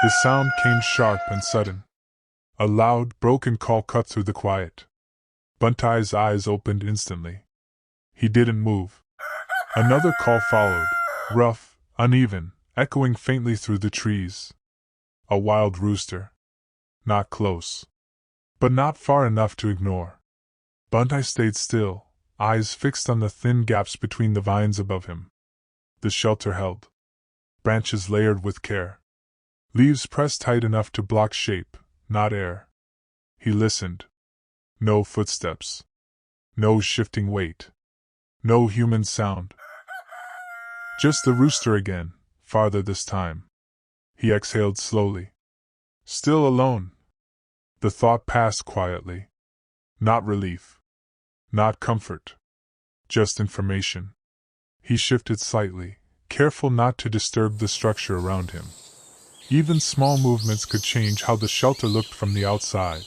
The sound came sharp and sudden. A loud, broken call cut through the quiet. Bantay's eyes opened instantly. He didn't move. Another call followed, rough, uneven, echoing faintly through the trees. A wild rooster. Not close, but not far enough to ignore. Bantay stayed still, eyes fixed on the thin gaps between the vines above him. The shelter held. Branches layered with care. Leaves pressed tight enough to block shape, not air. He listened. No footsteps. No shifting weight. No human sound. Just the rooster again, farther this time. He exhaled slowly. Still alone. The thought passed quietly. Not relief. Not comfort. Just information. He shifted slightly, careful not to disturb the structure around him. Even small movements could change how the shelter looked from the outside.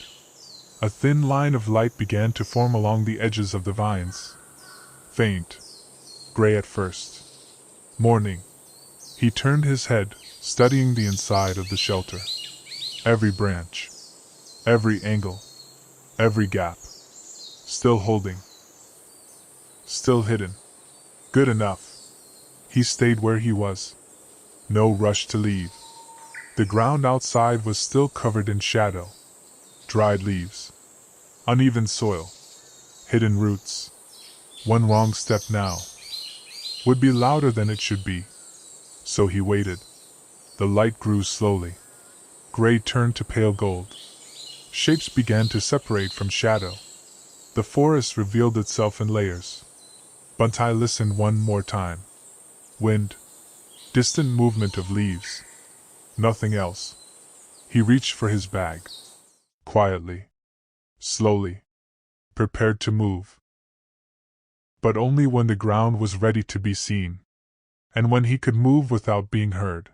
A thin line of light began to form along the edges of the vines. Faint. Gray at first. Morning. He turned his head, studying the inside of the shelter. Every branch. Every angle. Every gap. Still holding. Still hidden. Good enough. He stayed where he was. No rush to leave. The ground outside was still covered in shadow. Dried leaves. Uneven soil. Hidden roots. One wrong step now would be louder than it should be. So he waited. The light grew slowly. Gray turned to pale gold. Shapes began to separate from shadow. The forest revealed itself in layers. Bantay listened one more time. Wind. Distant movement of leaves. Nothing else. He reached for his bag. Quietly. Slowly. Prepared to move. But only when the ground was ready to be seen. And when he could move without being heard.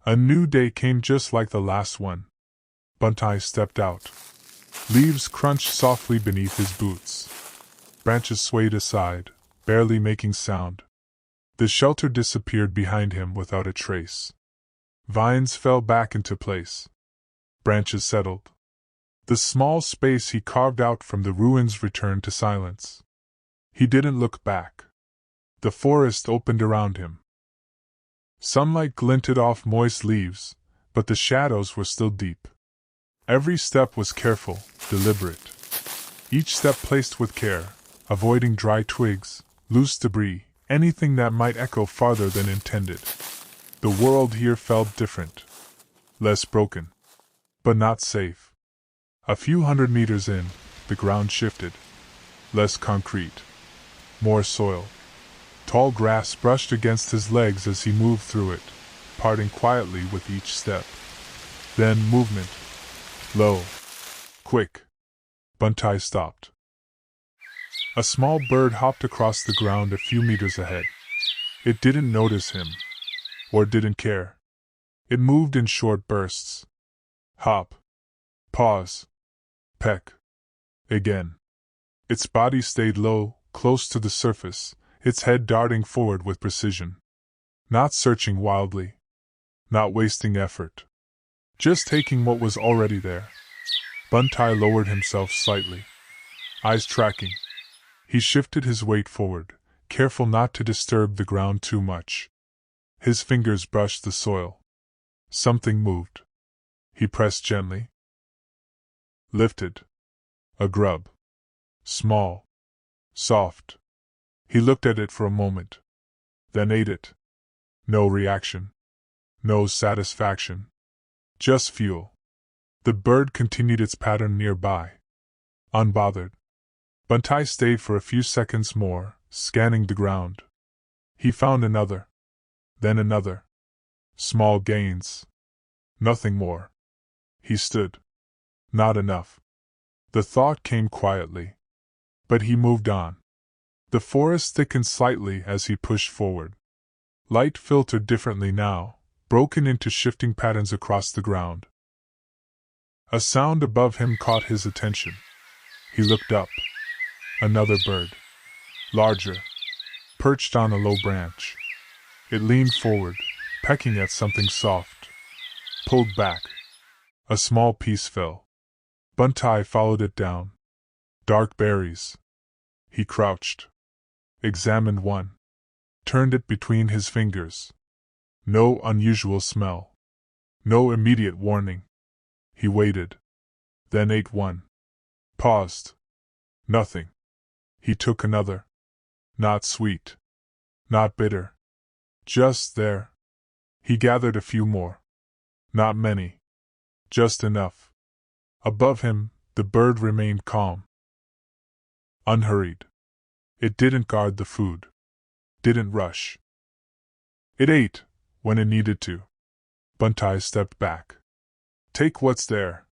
A new day came just like the last one. Bantay stepped out. Leaves crunched softly beneath his boots. Branches swayed aside, barely making sound. The shelter disappeared behind him without a trace. Vines fell back into place. Branches settled. The small space he carved out from the ruins returned to silence. He didn't look back. The forest opened around him. Sunlight glinted off moist leaves, but the shadows were still deep. Every step was careful, deliberate. Each step placed with care, avoiding dry twigs, loose debris, anything that might echo farther than intended. The world here felt different. Less broken. But not safe. A few 100 meters in, the ground shifted. Less concrete. More soil. Tall grass brushed against his legs as he moved through it, parting quietly with each step. Then movement. Low. Quick. Bantay stopped. A small bird hopped across the ground a few meters ahead. It didn't notice him. Or didn't care. It moved in short bursts. Hop. Pause. Peck. Again. Its body stayed low, close to the surface, its head darting forward with precision. Not searching wildly. Not wasting effort. Just taking what was already there. Bantay lowered himself slightly. Eyes tracking. He shifted his weight forward, careful not to disturb the ground too much. His fingers brushed the soil. Something moved. He pressed gently. Lifted. A grub. Small. Soft. He looked at it for a moment. Then ate it. No reaction. No satisfaction. Just fuel. The bird continued its pattern nearby. Unbothered. Bantay stayed for a few seconds more, scanning the ground. He found another. Then another. Small gains. Nothing more. He stood. Not enough. The thought came quietly. But he moved on. The forest thickened slightly as he pushed forward. Light filtered differently now, broken into shifting patterns across the ground. A sound above him caught his attention. He looked up. Another bird. Larger. Perched on a low branch. It leaned forward, pecking at something soft. pulled back. A small piece fell. Bantay followed it down. Dark berries. He crouched. Examined one. Turned it between his fingers. No unusual smell. No immediate warning. He waited. Then ate one. Paused. Nothing. He took another. Not sweet. Not bitter. Just there. He gathered a few more. Not many. Just enough. Above him, the bird remained calm. Unhurried. It didn't guard the food. Didn't rush. It ate, when it needed to. Bantay stepped back. Take what's there.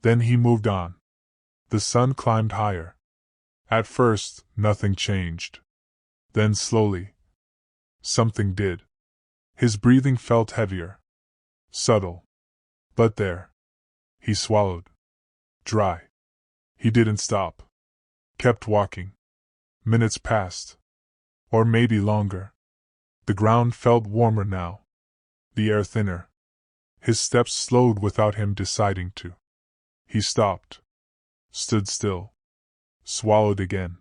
Then he moved on. The sun climbed higher. At first, nothing changed. Then slowly, something did. His breathing felt heavier. Subtle. But there. He swallowed. Dry. He didn't stop. Kept walking. Minutes passed. Or maybe longer. The ground felt warmer now. The air thinner. His steps slowed without him deciding to. He stopped. Stood still. Swallowed again.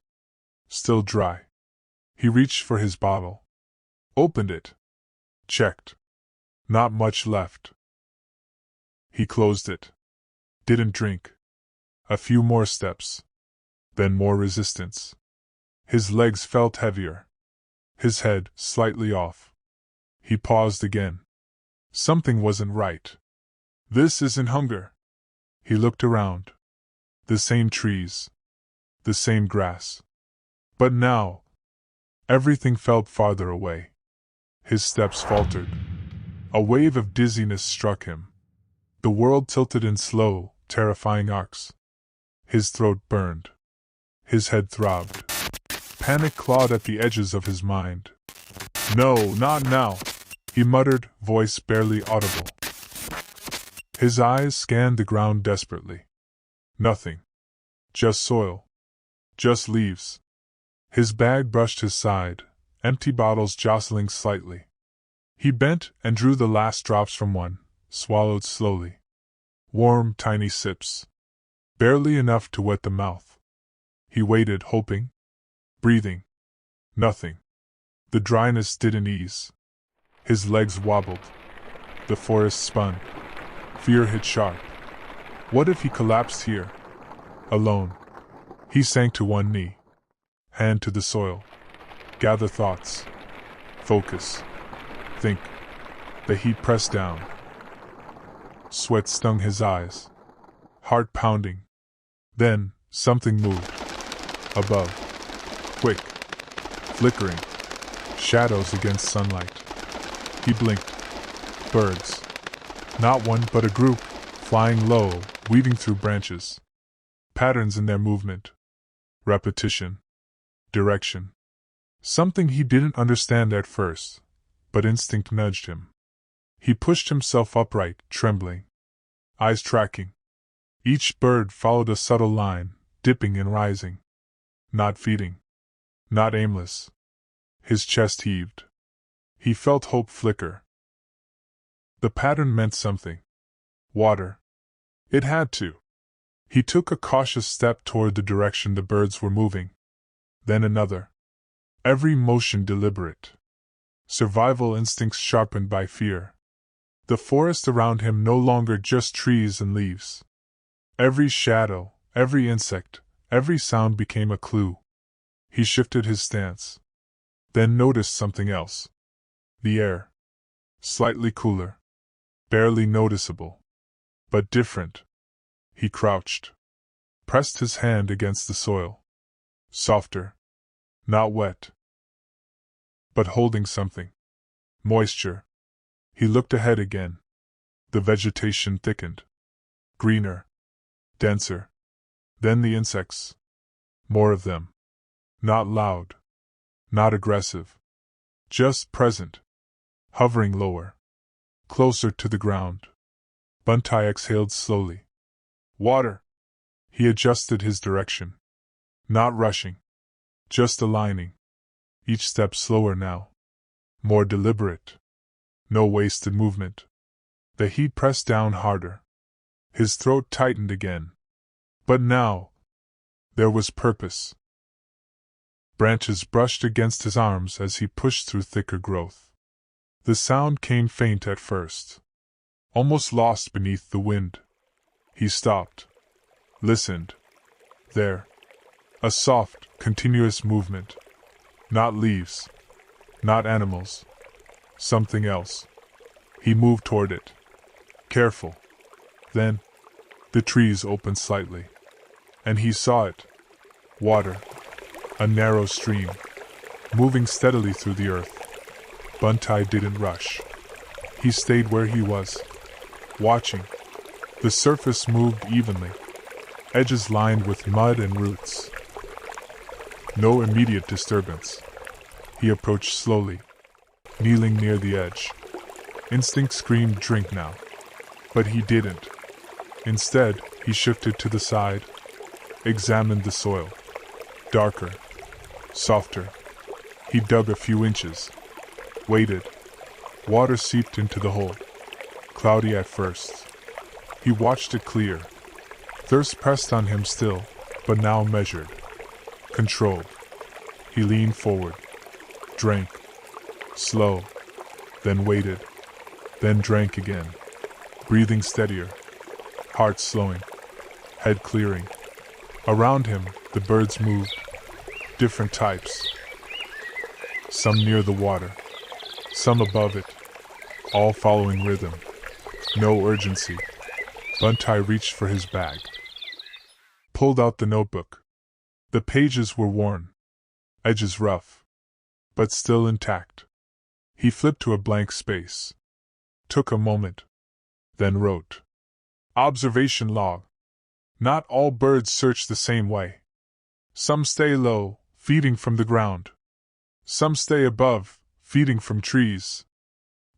Still dry. He reached for his bottle. Opened it. Checked. Not much left. He closed it. Didn't drink. A few more steps. Then more resistance. His legs felt heavier. His head slightly off. He paused again. Something wasn't right. This isn't hunger. He looked around. The same trees. The same grass. But now, everything felt farther away. His steps faltered. A wave of dizziness struck him. The world tilted in slow, terrifying arcs. His throat burned. His head throbbed. Panic clawed at the edges of his mind. No, not now, he muttered, voice barely audible. His eyes scanned the ground desperately. Nothing. Just soil. Just leaves. His bag brushed his side, empty bottles jostling slightly. He bent and drew the last drops from one, swallowed slowly. Warm, tiny sips. Barely enough to wet the mouth. He waited, hoping. Breathing. Nothing. The dryness didn't ease. His legs wobbled. The forest spun. Fear hit sharp. What if he collapsed here? Alone. He sank to one knee. Hand to the soil. Gather thoughts. Focus. Think. The heat pressed down. Sweat stung his eyes. Heart pounding. Then, something moved. Above. Quick. Flickering. Shadows against sunlight. He blinked. Birds. Not one but a group, flying low, weaving through branches. Patterns in their movement. Repetition. Direction. Something he didn't understand at first, but instinct nudged him. He pushed himself upright, trembling. Eyes tracking. Each bird followed a subtle line, dipping and rising. Not feeding. Not aimless. His chest heaved. He felt hope flicker. The pattern meant something. Water. It had to. He took a cautious step toward the direction the birds were moving. Then another. Every motion deliberate. Survival instincts sharpened by fear. The forest around him no longer just trees and leaves. Every shadow, every insect, every sound became a clue. He shifted his stance. Then noticed something else. The air. Slightly cooler. Barely noticeable. But different. He crouched. Pressed his hand against the soil. Softer. Not wet. But holding something. Moisture. He looked ahead again. The vegetation thickened. Greener. Denser. Then the insects. More of them. Not loud. Not aggressive. Just present. Hovering lower. Closer to the ground. Bantay exhaled slowly. Water. He adjusted his direction. Not rushing. Just aligning. Each step slower now. More deliberate. No wasted movement. The heat pressed down harder. His throat tightened again. But now, there was purpose. Branches brushed against his arms as he pushed through thicker growth. The sound came faint at first, almost lost beneath the wind. He stopped, listened. There, a soft, continuous movement. Not leaves, not animals, something else. He moved toward it, careful. Then, the trees opened slightly, and he saw it. Water, a narrow stream, moving steadily through the earth. Bantay didn't rush. He stayed where he was, watching. The surface moved evenly, edges lined with mud and roots. No immediate disturbance. He approached slowly, kneeling near the edge. Instinct screamed, "Drink now." But he didn't. Instead, he shifted to the side, examined the soil. Darker, softer. He dug a few inches, waited. Water seeped into the hole, cloudy at first. He watched it clear. Thirst pressed on him still, but now measured, controlled. He leaned forward, drank, slow, then waited, then drank again, breathing steadier, heart slowing, head clearing. Around him, the birds moved, different types. Some near the water, some above it, all following rhythm. No urgency. Bantay reached for his bag, pulled out the notebook. The pages were worn, edges rough, but still intact. He flipped to a blank space, took a moment, then wrote. Observation log. Not all birds search the same way. Some stay low, feeding from the ground. Some stay above, feeding from trees.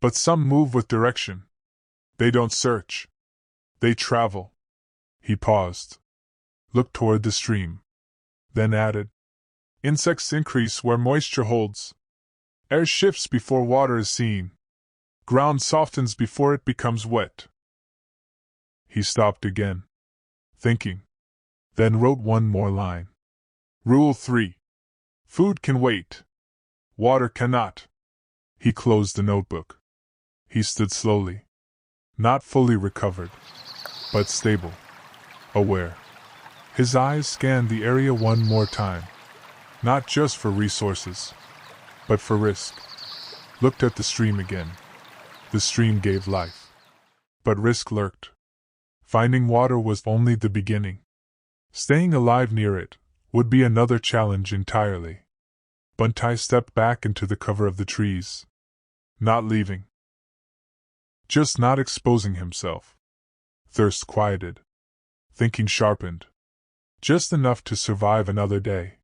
But some move with direction. They don't search. They travel. He paused, looked toward the stream, then added, Insects increase where moisture holds. Air shifts before water is seen. Ground softens before it becomes wet. He stopped again, thinking, then wrote one more line. Rule 3. Food can wait. Water cannot. He closed the notebook. He stood slowly, not fully recovered, but stable, aware. His eyes scanned the area one more time, not just for resources, but for risk. Looked at the stream again. The stream gave life, but risk lurked. Finding water was only the beginning. Staying alive near it would be another challenge entirely. Bantay stepped back into the cover of the trees, not leaving, just not exposing himself. Thirst quieted. Thinking sharpened. Just enough to survive another day.